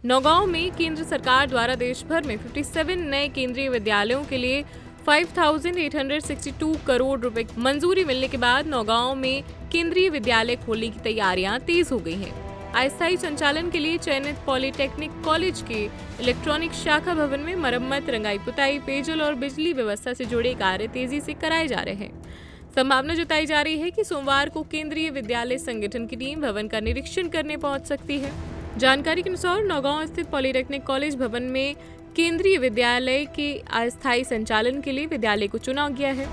नौगांव में केंद्र सरकार द्वारा देश भर में 57 नए केंद्रीय विद्यालयों के लिए 5,862 करोड़ रुपए की मंजूरी मिलने के बाद नौगांव में केंद्रीय विद्यालय खोलने की तैयारियां तेज हो गई हैं। अस्थायी संचालन के लिए चयनित पॉलिटेक्निक कॉलेज के इलेक्ट्रॉनिक शाखा भवन में मरम्मत, रंगाई पुताई, पेयजल और बिजली व्यवस्था से जुड़े कार्य तेजी से कराए जा रहे हैं। संभावना जताई जा रही है कि सोमवार को केंद्रीय विद्यालय संगठन की टीम भवन का निरीक्षण करने पहुंच सकती है। जानकारी के अनुसार नौगांव स्थित पॉलिटेक्निक कॉलेज भवन में केंद्रीय विद्यालय के अस्थायी संचालन के लिए विद्यालय को चुना गया है।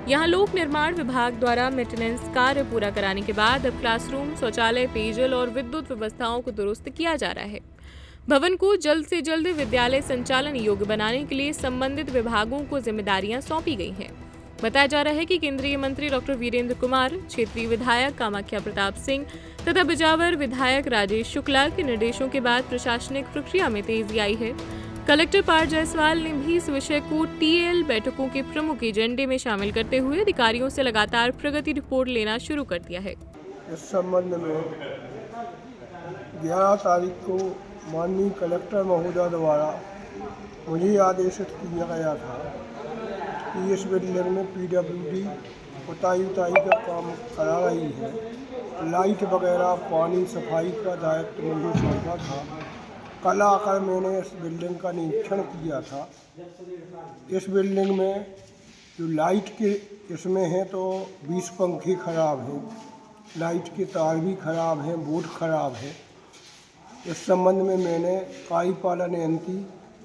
यहां लोक निर्माण विभाग द्वारा मेंटेनेंस कार्य पूरा कराने के बाद अब क्लासरूम, शौचालय, पेयजल और विद्युत व्यवस्थाओं को दुरुस्त किया जा रहा है। भवन को जल्द से जल्द विद्यालय संचालन योग्य बनाने के लिए संबंधित विभागों को जिम्मेदारियां सौंपी गई हैं। बताया जा रहा है कि केंद्रीय मंत्री डॉक्टर वीरेंद्र कुमार, क्षेत्रीय विधायक कामाख्या प्रताप सिंह तथा बिजावर विधायक राजेश शुक्ला के निर्देशों के बाद प्रशासनिक प्रक्रिया में तेजी आई है। कलेक्टर पार्थ जायसवाल ने भी इस विषय को टीएल बैठकों के प्रमुख एजेंडे में शामिल करते हुए अधिकारियों से लगातार प्रगति रिपोर्ट लेना शुरू कर दिया है। इस संबंध में 11 तारीख को माननीय कलेक्टर महोदय द्वारा मुझे आदेशित किया गया था कि इस बिल्डिंग में पीडब्ल्यूडी पुताई का काम करा रही है। लाइट वगैरह, पानी, सफाई का दायित्व मुझे सौंपा था। कल आकर मैंने इस बिल्डिंग का निरीक्षण किया था। इस बिल्डिंग में जो लाइट के इसमें हैं तो 20 पंखे खराब हैं, लाइट के तार भी खराब हैं, बोर्ड खराब है। इस संबंध में मैंने कार्यपालन यंत्री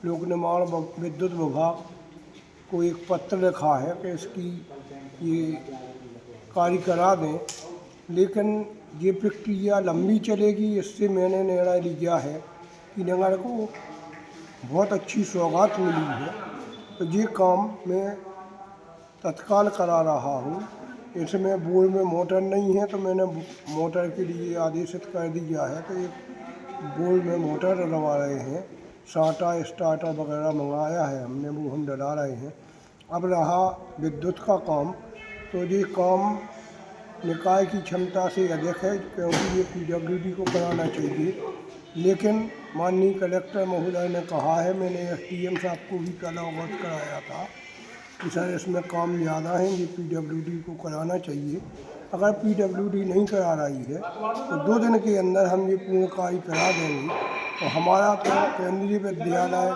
लोक निर्माण विद्युत विभाग को एक पत्र लिखा है कि इसकी ये कार्य करा दें, लेकिन ये प्रक्रिया लंबी चलेगी। इससे मैंने निर्णय लिया है कि नगर को बहुत अच्छी सौगात मिली है तो ये काम मैं तत्काल करा रहा हूँ। इसमें बोर्ड में मोटर नहीं है तो मैंने मोटर के लिए आदेशित कर दिया है कि बोर्ड में मोटर डलवा रहे हैं। साटा स्टार्टर वगैरह मंगाया है हमने, वो हम डला रहे हैं। अब रहा विद्युत का काम, तो ये काम निकाय की क्षमता से अधिक है क्योंकि ये पीडब्ल्यूडी को कराना चाहिए। लेकिन माननीय कलेक्टर महोदय ने कहा है, मैंने एसडीएम साहब को भी कल अवगत कराया था कि सर इसमें काम ज़्यादा है, ये पीडब्ल्यूडी को कराना चाहिए। अगर पीडब्ल्यूडी नहीं करा रही है तो 2 दिन के अंदर हम ये पूर्ण कार्य करा देंगे। तो हमारा तो केंद्रीय विद्यालय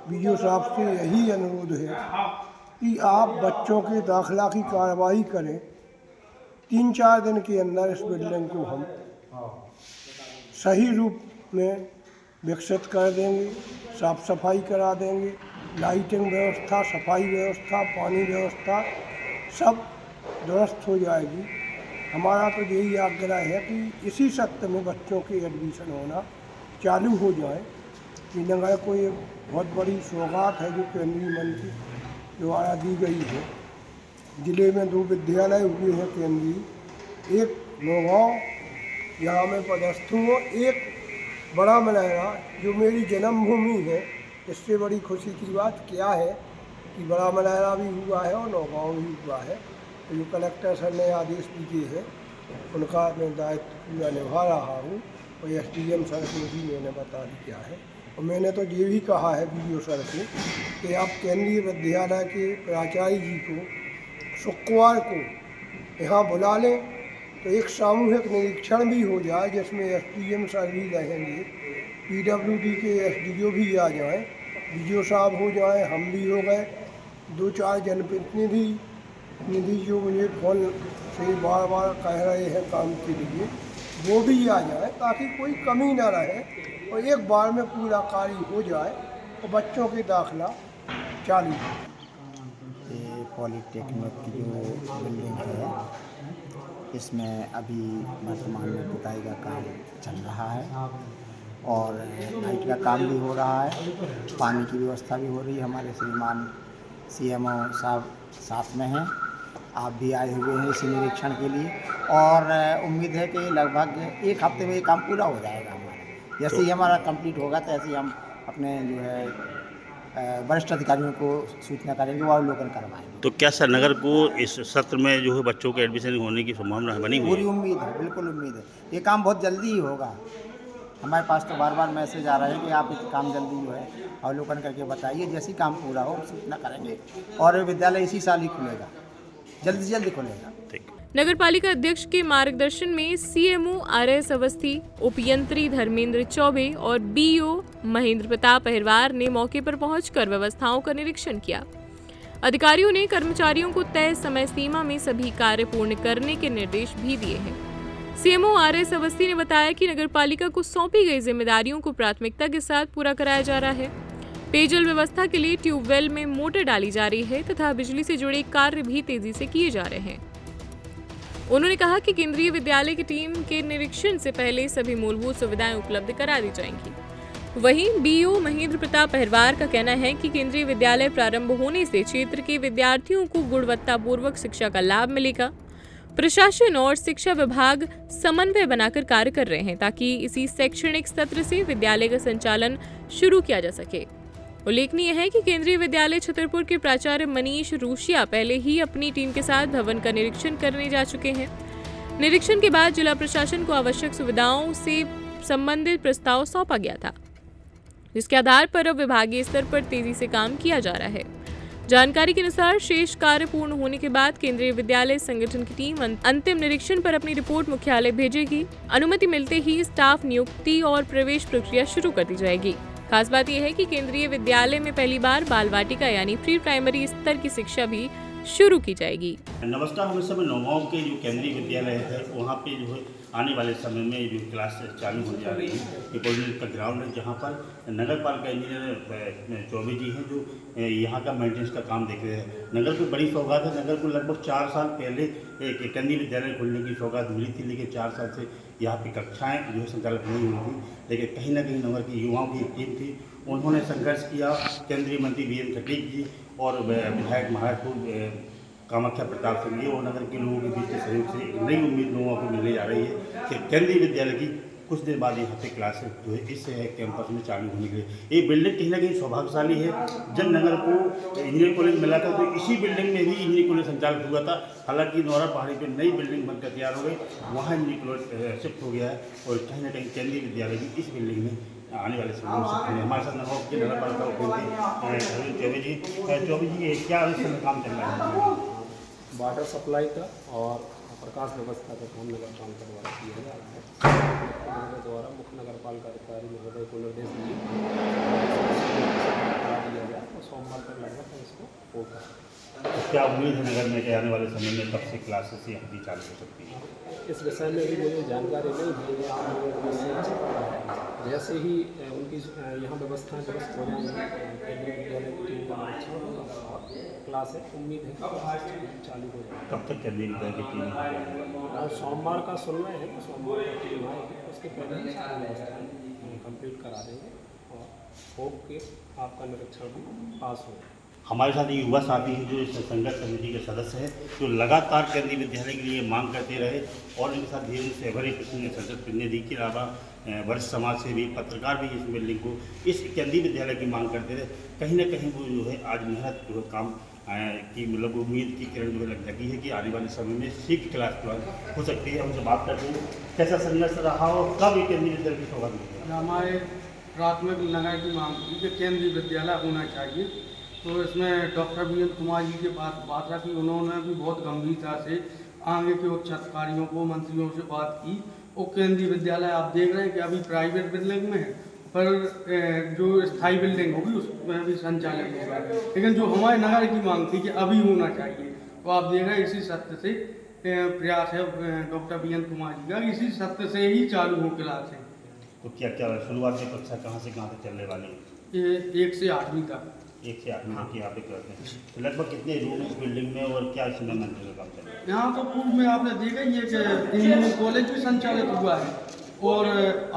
बीओ साहब से यही अनुरोध है कि आप बच्चों के दाखिला की कार्रवाई करें। 3-4 दिन के अंदर इस बिल्डिंग को हम सही रूप में विकसित कर देंगे, साफ सफाई करा देंगे, लाइटिंग व्यवस्था, सफाई व्यवस्था, पानी व्यवस्था सब दुरुस्त हो जाएगी। हमारा तो यही आग्रह है कि इसी सत्र में बच्चों के एडमिशन होना चालू हो जाए। कि नगर को ये बहुत बड़ी सौगात है जो केंद्रीय मंत्री द्वारा दी गई है। जिले में 2 विद्यालय हुए हैं केंद्रीय, एक नौगांव यहाँ में पदस्थ हूँ, एक बड़ा मलहरा जो मेरी जन्मभूमि है। इससे बड़ी खुशी की बात क्या है कि बड़ा मलहरा भी हुआ है और नौगांव भी हुआ है। तो जो कलेक्टर सर ने आदेश दिए हैं उनका मैं दायित्व पूरा निभा रहा हूँ और एसडीएम सर को भी मैंने बता दिया है। और मैंने तो ये भी कहा है बीडीओ सर को कि आप केंद्रीय विद्यालय के प्राचार्य जी को शुक्रवार को यहाँ बुला लें तो एक सामूहिक निरीक्षण भी हो जाए जिसमें एसडीएम सर भी रहेंगे, पीडब्ल्यूडी के एसडीओ भी आ जाएं, बीडीओ साहब हो जाएं, हम भी हो गए, 2-4 जनप्रतिनिधि जो मुझे फ़ोन से बार बार कह रहे हैं काम के लिए, वो भी आ जाए ताकि कोई कमी ना रहे और एक बार में पूरा कार्य हो जाए और बच्चों के दाखिला चालू हो। ये पॉलिटेक्निक की जो बिल्डिंग है इसमें अभी वर्तमान में पुताई का काम चल रहा है और लाइट का काम भी हो रहा है, पानी की व्यवस्था भी हो रही है। हमारे श्रीमान सीएमओ साहब साथ में हैं, आप भी आए हुए हैं इसी निरीक्षण के लिए और उम्मीद है कि लगभग 1 हफ्ते में ये काम पूरा हो जाएगा हमारा। जैसे ही हमारा कंप्लीट होगा तो ऐसे ही हम अपने जो है वरिष्ठ अधिकारियों को सूचना करेंगे, वो अवलोकन करवाएंगे। तो क्या सर नगर को इस सत्र में जो है बच्चों के एडमिशन होने की संभावना बनी हुई है? पूरी उम्मीद है, बिल्कुल उम्मीद है। ये काम बहुत जल्दी ही होगा। हमारे पास तो बार बार मैसेज आ रहा है कि आप इस काम जल्दी जो है अवलोकन करके बताइए, जैसे ही काम पूरा हो उसे इतना करेंगे और विद्यालय इसी साल ही खुलेगा, जल्द से जल्द खुलेगा। ठीक। नगर पालिका अध्यक्ष के मार्गदर्शन में सीएमओ आरएस अवस्थी, उपयंत्री धर्मेंद्र चौबे और बीओ महेंद्र प्रताप अहिरवार ने मौके पर पहुंचकर व्यवस्थाओं का निरीक्षण किया। अधिकारियों ने कर्मचारियों को तय समय सीमा में सभी कार्य पूर्ण करने के निर्देश भी दिए हैं। सीएमओ आरएस अवस्थी ने बताया कि नगर पालिका को सौंपी गई जिम्मेदारियों को प्राथमिकता के साथ पूरा कराया जा रहा है। पेयजल व्यवस्था के लिए ट्यूबवेल में मोटर डाली जा रही है तथा बिजली से जुड़े कार्य भी तेजी से किए जा रहे हैं। उन्होंने कहा कि केंद्रीय विद्यालय की टीम के निरीक्षण से पहले सभी मूलभूत सुविधाएं उपलब्ध करा दी जाएंगी। वहीं बीओ महेंद्र प्रताप अहिरवार का कहना है कि केंद्रीय विद्यालय प्रारंभ होने से क्षेत्र के विद्यार्थियों को गुणवत्तापूर्वक शिक्षा का लाभ मिलेगा। प्रशासन और शिक्षा विभाग समन्वय बनाकर कार्य कर रहे हैं ताकि इसी शैक्षणिक सत्र से विद्यालय का संचालन शुरू किया जा सके। उल्लेखनीय है कि केंद्रीय विद्यालय छतरपुर के प्राचार्य मनीष रूसिया पहले ही अपनी टीम के साथ भवन का निरीक्षण करने जा चुके हैं। निरीक्षण के बाद जिला प्रशासन को आवश्यक सुविधाओं से संबंधित प्रस्ताव सौंपा गया था, जिसके आधार पर अब विभागीय स्तर पर तेजी से काम किया जा रहा है। जानकारी के अनुसार शेष कार्य पूर्ण होने के बाद केंद्रीय विद्यालय संगठन की टीम अंतिम निरीक्षण पर अपनी रिपोर्ट मुख्यालय भेजेगी। अनुमति मिलते ही स्टाफ नियुक्ति और प्रवेश प्रक्रिया शुरू कर दी जाएगी। खास बात यह है कि केंद्रीय विद्यालय में पहली बार बाल वाटिका यानी प्री प्राइमरी स्तर की शिक्षा भी शुरू की जाएगी। नमस्कार, हम इस समय नौगांव के जो केंद्रीय विद्यालय है वहाँ पे जो है आने वाले समय में जो क्लास चालू होने जा रही है। ये पॉलिटेक्निक का ग्राउंड है जहाँ पर नगर पालिका इंजीनियर चौबे जी हैं जो यहाँ का मेंटेनेंस का काम देख रहे हैं। नगर को बड़ी सौगात है। नगर को लगभग 4 साल पहले एक केंद्रीय विद्यालय खोलने की सौगात मिली थी, लेकिन 4 साल से यहाँ पे कक्षाएँ जो है संचालित नहीं हुई थी। लेकिन कहीं ना कहीं नगर की युवाओं की टीम थी, उन्होंने संघर्ष किया। केंद्रीय मंत्री वीरेंद्र खटीक जी और विधायक महाराजपुर कामाख्या प्रताप सिंह जी और नगर के लोगों के बीच के सहयोग से एक नई उम्मीद लोगों को मिलने जा रही है कि केंद्रीय विद्यालय की कुछ देर बाद यहाँ पे क्लासेस जो है इस कैंपस में चालू होने के लिए ये बिल्डिंग कहीं ना कहीं सौभाग्यशाली है। जब नगर को इंजीनियरिंग कॉलेज मिला था तो इसी बिल्डिंग में भी इंजीनियरिंग कॉलेज संचालित हुआ था। हालांकि नौरा पहाड़ी पे नई बिल्डिंग बनकर तैयार हो गई, वहाँ इंजीनियरिंग कॉलेज शिफ्ट हो गया है और कहीं ना कहीं केंद्रीय विद्यालय भी इस बिल्डिंग में आने वाले समय में सकते हैं। हमारे साथ नगर के नगर पालिका उपयंत्री चौबे जी क्या इस समय काम चल रहा है? वाटर सप्लाई का और प्रकाश व्यवस्था का काम नगर पालिका द्वारा किया जा रहा है। नगर द्वारा मुख्य नगर पालिका अधिकारी महोदय को निर्देश दिए करा दिया गया और सोमवार तक लगभग इसको होगा। तो क्या उम्मीद है नगर में कि आने वाले समय में कब से क्लासेस यहाँ भी चालू हो सकती है? इस विषय में भी मुझे जानकारी नहीं दी है। आप लोगों को जैसे ही उनकी यहाँ व्यवस्थाएं दुरुस्त हो जाएंगी केंद्रीय विद्यालय की टीम का अच्छा होगा और क्लास है, उम्मीद है कि चालू हो जाएगी। कब तक केंद्रीय विद्यालय की टीम? आज सोमवार का सुन रहे हैं, सोमवार की टीम आएगी, उसके पहले ही सारी व्यवस्थाएं कंप्लीट करा देंगे और होप के आपका निरीक्षण भी पास हो। हमारे साथ युवा साथी हैं जो इस संघर्ष समिति के सदस्य हैं, जो लगातार केंद्रीय विद्यालय के लिए मांग करते रहे और इनके साथ धीरे से भरी संसद प्रतिनिधि के अलावा वरिष्ठ समाज से भी पत्रकार भी इस बिल्डिंग को इस केंद्रीय विद्यालय की मांग करते रहे। कहीं ना कहीं वो जो है आज मेहनत जो है काम की मतलब उम्मीद की किरण जो लग लगी है कि आने वाले समय में शीघ्र क्लास हो सकती है। उनसे बात करते हैं कैसा संघर्ष रहा और कब ये केंद्रीय विद्यालय की सौगात मिलेगी। हमारे प्राथमिक नगर की मांग थी कि केंद्रीय विद्यालय होना चाहिए, तो इसमें डॉक्टर वीरेंद्र कुमार जी के पास बात रखी। उन्होंने भी बहुत गंभीरता से आगे के उच्च अधिकारियों को मंत्रियों से बात की और केंद्रीय विद्यालय आप देख रहे हैं कि अभी प्राइवेट बिल्डिंग में है, पर जो स्थायी बिल्डिंग होगी उसमें भी संचालित होगा। लेकिन जो हमारे नगर की मांग थी कि अभी होना चाहिए, तो आप देख रहे हैं इसी सत्र से प्रयास है डॉक्टर वीरेंद्र कुमार जी का, इसी सत्र से ही चालू हो क्लास है। तो क्या क्या शुरुआत की कक्षा कहाँ से कहाँ तक चलने वाली है? ये 1 से 8वीं तक। 1 से 8वीं तक यहाँ पे करते हैं। तो लगभग कितने रूम इस बिल्डिंग में और क्या इसमें मंदिर का काम चल रहा है? यहाँ तो पूर्व में आपने देखा ही है कि इंजीनियरिंग कॉलेज भी संचालित हुआ है और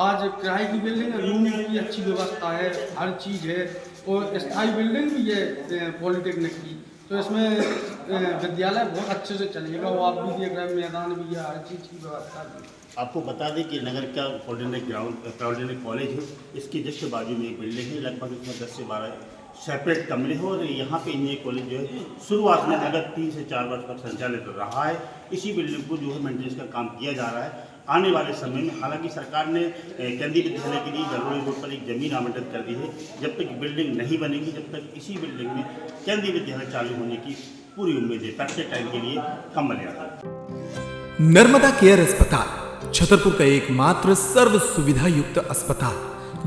आज किराए की बिल्डिंग है, रूम की अच्छी व्यवस्था है, हर चीज़ है और स्थायी बिल्डिंग भी है पॉलिटेक्निक की, तो इसमें विद्यालय बहुत अच्छे से चलेगा। वो आप भी देख रहे हैं, मैदान भी है, हर चीज़ की व्यवस्था भी। आपको बता दें कि नगर का पॉलिटेक्निक कॉलेज है, इसकी जस्ट बाजू में एक बिल्डिंग है, लगभग इसमें 10 से 12 सेपरेट कमरे हो और यहाँ पे इंजीनियरिंग कॉलेज जो है शुरुआत में लगभग 3 से 4 वर्ष तक संचालित रहा है। इसी बिल्डिंग को जो है मेंटेनेंस का काम किया जा रहा है। आने वाले समय में, हालांकि सरकार ने केंद्रीय विद्यालय के लिए गलरोई रोड पर एक ज़मीन आवंटित कर दी है। जब तक बिल्डिंग नहीं बनेगी, जब तक इसी बिल्डिंग में केंद्रीय विद्यालय चालू होने की पूरी उम्मीद है। पैक्टे टाइम के लिए हम मर्यादा। नर्मदा केयर अस्पताल छतरपुर का एकमात्र सर्व सुविधा युक्त अस्पताल,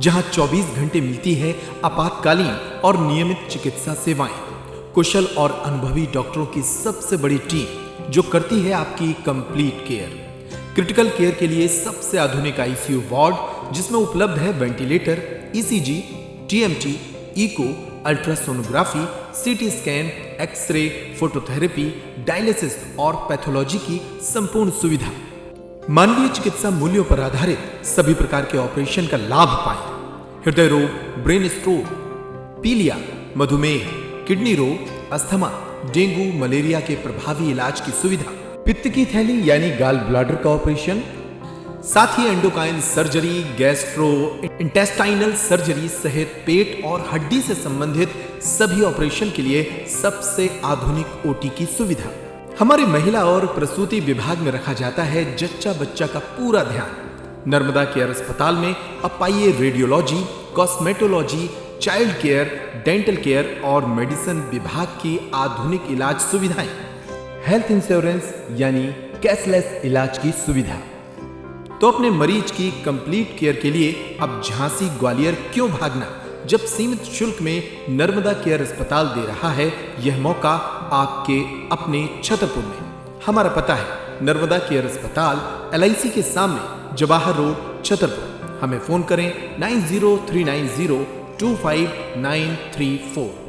जहां 24 घंटे मिलती है आपातकालीन और नियमित चिकित्सा सेवाएं। कुशल और अनुभवी डॉक्टरों की सबसे बड़ी टीम जो करती है आपकी कंप्लीट केयर। क्रिटिकल केयर के लिए सबसे आधुनिक आईसीयू वार्ड, जिसमें उपलब्ध है ventilator, ECG, TMT, echo, ultrasonography, CT scan, X-ray, phototherapy, dialysis और पैथोलॉजी की संपूर्ण सुविधा। मानवीय चिकित्सा मूल्यों पर आधारित सभी प्रकार के ऑपरेशन का लाभ पाएं। हृदय रोग, ब्रेन स्ट्रोक, पीलिया, मधुमेह, किडनी रोग, अस्थमा, डेंगू, मलेरिया के प्रभावी इलाज की सुविधा, पित्त की थैली यानी गाल ब्लैडर का ऑपरेशन, साथ ही endocrine surgery, gastrointestinal surgery सहित पेट और हड्डी से संबंधित सभी ऑपरेशन के लिए सबसे आधुनिक ओटी की सुविधा। हमारी महिला और प्रसूति विभाग में रखा जाता है जच्चा बच्चा का पूरा ध्यान। नर्मदा केयर अस्पताल में अब पाइए radiology, cosmetology, child care, dental care और मेडिसिन विभाग की आधुनिक इलाज सुविधाएं, हेल्थ इंश्योरेंस यानी कैशलेस इलाज की सुविधा। तो अपने मरीज की कंप्लीट केयर के लिए अब झांसी ग्वालियर क्यों भागना, जब सीमित शुल्क में नर्मदा केयर अस्पताल दे रहा है यह मौका आपके अपने छतरपुर में। हमारा पता है नर्मदा केयर अस्पताल LIC के सामने, जवाहर रोड, छतरपुर। हमें फोन करें 9039025934।